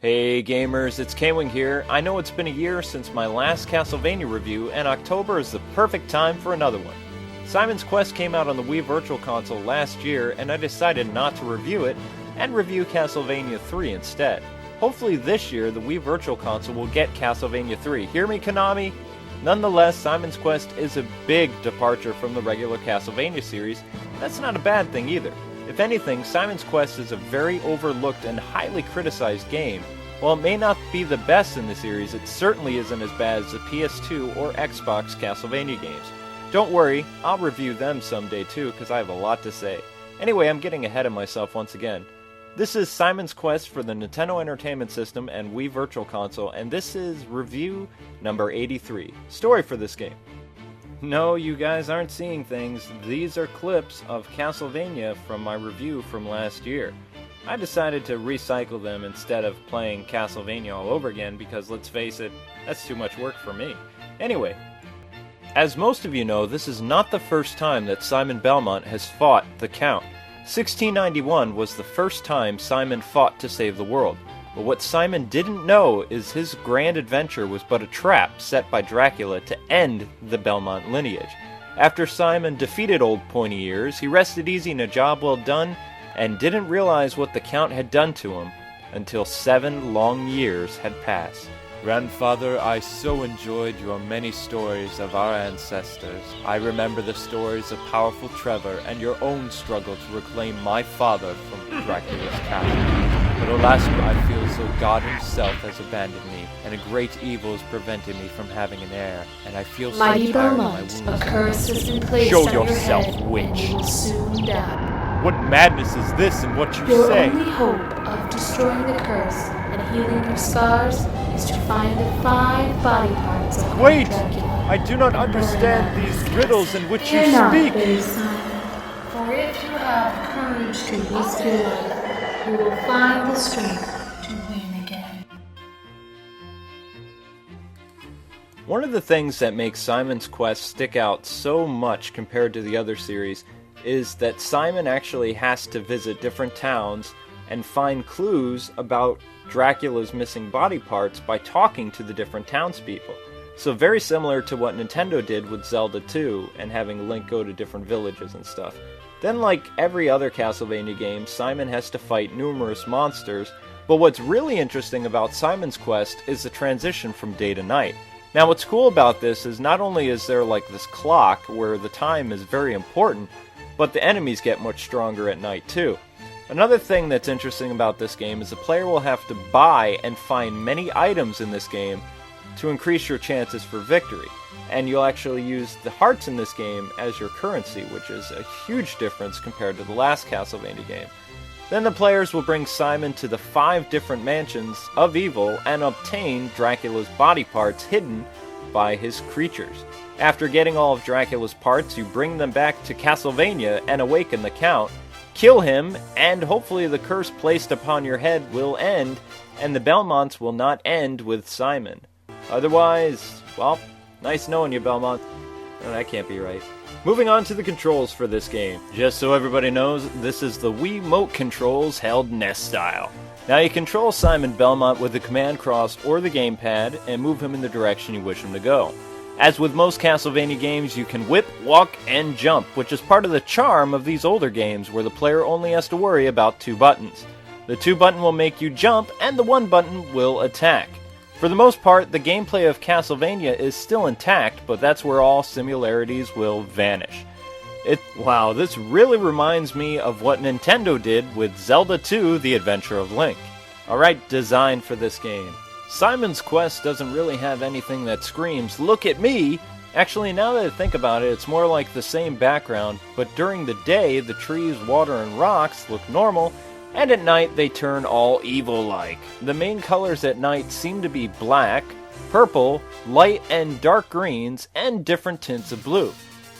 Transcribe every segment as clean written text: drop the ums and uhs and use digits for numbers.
Hey gamers, it's Kwing here. I know it's been a year since my last Castlevania review, and October is the perfect time for another one. Simon's Quest came out on the Wii Virtual Console last year, and I decided not to review it, and review Castlevania 3 instead. Hopefully this year, the Wii Virtual Console will get Castlevania 3. Hear me, Konami? Nonetheless, Simon's Quest is a big departure from the regular Castlevania series. That's not a bad thing either. If anything, Simon's Quest is a very overlooked and highly criticized game. While it may not be the best in the series, it certainly isn't as bad as the PS2 or Xbox Castlevania games. Don't worry, I'll review them someday too, because I have a lot to say. Anyway, I'm getting ahead of myself once again. This is Simon's Quest for the Nintendo Entertainment System and Wii Virtual Console, and this is review number 83. Story for this game. No, you guys aren't seeing things. These are clips of Castlevania from my review from last year. I decided to recycle them instead of playing Castlevania all over again because, let's face it, that's too much work for me. Anyway, as most of you know, this is not the first time that Simon Belmont has fought the Count. 1691 was the first time Simon fought to save the world. But what Simon didn't know is his grand adventure was but a trap set by Dracula to end the Belmont lineage. After Simon defeated Old Pointy Ears, he rested easy in a job well done and didn't realize what the Count had done to him until 7 long years had passed. Grandfather, I so enjoyed your many stories of our ancestors. I remember the stories of powerful Trevor and your own struggle to reclaim my father from Dracula's castle. But alas, I feel as though God himself has abandoned me, and a great evil has prevented me from having an heir, and I feel so Mighty tired Belmont, my a wounds. curse has been placed Show on your yourself, head, witch. and you will soon die. What madness is this in what you Your say? only hope of destroying the curse and healing your scars is to find the 5 body parts of Wait! Dracula. I do not and burn understand them. these riddles in which you Fear not, speak. baby Simon, for if you have courage to risk your life, you will find the strength to win again. One of the things that makes Simon's Quest stick out so much compared to the other series is that Simon actually has to visit different towns and find clues about Dracula's missing body parts by talking to the different townspeople. So very similar to what Nintendo did with Zelda 2 and having Link go to different villages and stuff. Then, like every other Castlevania game, Simon has to fight numerous monsters, but what's really interesting about Simon's Quest is the transition from day to night. Now what's cool about this is not only is there like this clock where the time is very important, but the enemies get much stronger at night too. Another thing that's interesting about this game is the player will have to buy and find many items in this game to increase your chances for victory. And you'll actually use the hearts in this game as your currency, which is a huge difference compared to the last Castlevania game. Then the players will bring Simon to the 5 different mansions of evil and obtain Dracula's body parts hidden by his creatures. After getting all of Dracula's parts, you bring them back to Castlevania and awaken the Count, kill him, and hopefully the curse placed upon your head will end, and the Belmonts will not end with Simon. Otherwise, well, nice knowing you, Belmont. Oh, that can't be right. Moving on to the controls for this game. Just so everybody knows, this is the Wiimote controls held NES style. Now you control Simon Belmont with the command cross or the gamepad and move him in the direction you wish him to go. As with most Castlevania games, you can whip, walk, and jump, which is part of the charm of these older games where the player only has to worry about 2 buttons. The 2 button will make you jump, and the 1 button will attack. For the most part, the gameplay of Castlevania is still intact, but that's where all similarities will vanish. Wow, this really reminds me of what Nintendo did with Zelda 2: The Adventure of Link. Alright, design for this game. Simon's Quest doesn't really have anything that screams, "Look at me!" Actually, now that I think about it, it's more like the same background, but during the day, the trees, water, and rocks look normal, and at night they turn all evil-like. The main colors at night seem to be black, purple, light and dark greens, and different tints of blue.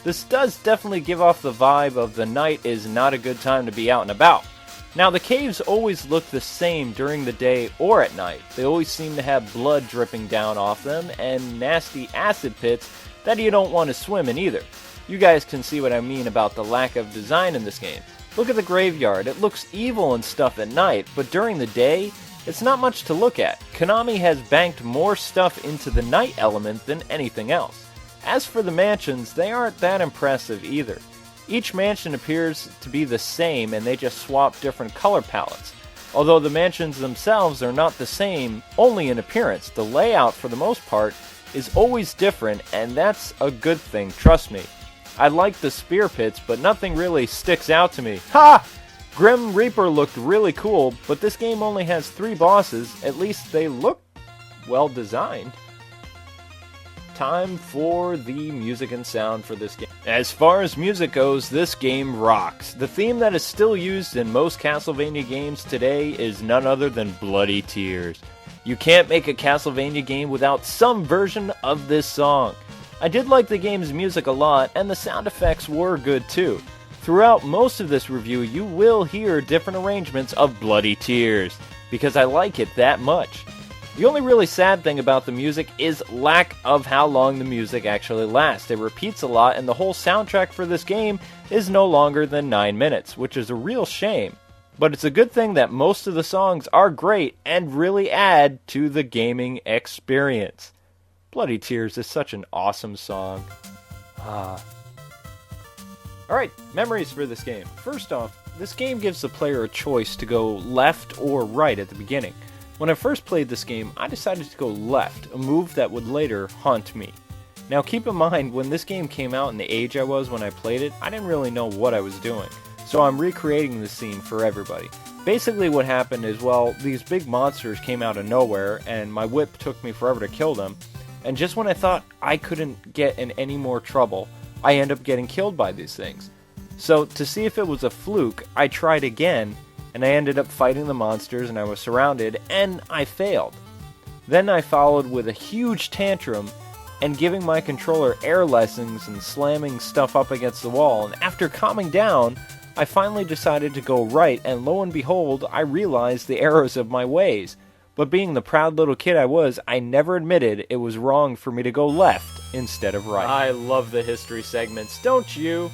This does definitely give off the vibe of the night is not a good time to be out and about. Now the caves always look the same during the day or at night. They always seem to have blood dripping down off them and nasty acid pits that you don't want to swim in either. You guys can see what I mean about the lack of design in this game. Look at the graveyard. It looks evil and stuff at night, but during the day, it's not much to look at. Konami has banked more stuff into the night element than anything else. As for the mansions, they aren't that impressive either. Each mansion appears to be the same and they just swap different color palettes. Although the mansions themselves are not the same, only in appearance, the layout for the most part is always different, and that's a good thing, trust me. I like the spear pits, but nothing really sticks out to me. Ha! Grim Reaper looked really cool, but this game only has 3 bosses. At least they look well designed. Time for the music and sound for this game. As far as music goes, this game rocks. The theme that is still used in most Castlevania games today is none other than Bloody Tears. You can't make a Castlevania game without some version of this song. I did like the game's music a lot, and the sound effects were good too. Throughout most of this review, you will hear different arrangements of Bloody Tears, because I like it that much. The only really sad thing about the music is lack of how long the music actually lasts. It repeats a lot, and the whole soundtrack for this game is no longer than 9 minutes, which is a real shame. But it's a good thing that most of the songs are great and really add to the gaming experience. Bloody Tears is such an awesome song. Alright, memories for this game. First off, this game gives the player a choice to go left or right at the beginning. When I first played this game, I decided to go left, a move that would later haunt me. Now keep in mind, when this game came out and the age I was when I played it, I didn't really know what I was doing. So I'm recreating the scene for everybody. Basically what happened is, well, these big monsters came out of nowhere, and my whip took me forever to kill them, and just when I thought I couldn't get in any more trouble, I end up getting killed by these things. So to see if it was a fluke, I tried again, and I ended up fighting the monsters, and I was surrounded, and I failed. Then I followed with a huge tantrum, and giving my controller air lessons and slamming stuff up against the wall, and after calming down, I finally decided to go right, and lo and behold, I realized the errors of my ways. But being the proud little kid I was, I never admitted it was wrong for me to go left instead of right. I love the history segments, don't you?